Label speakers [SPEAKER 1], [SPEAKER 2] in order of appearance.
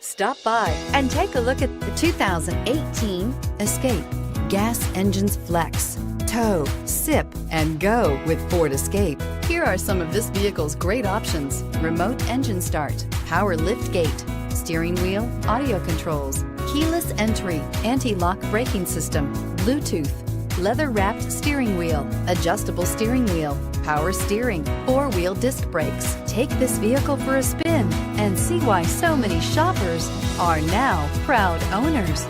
[SPEAKER 1] Stop by and take a look at the 2018 Escape. Gas engines flex, tow, sip, and go with Ford Escape. Here are some of this vehicle's great options: remote engine start, power lift gate, steering wheel audio controls, keyless entry, anti-lock braking system, Bluetooth, leather-wrapped steering wheel, adjustable steering wheel, power steering, four-wheel disc brakes. Take this vehicle for a spin and see why so many shoppers are now proud owners.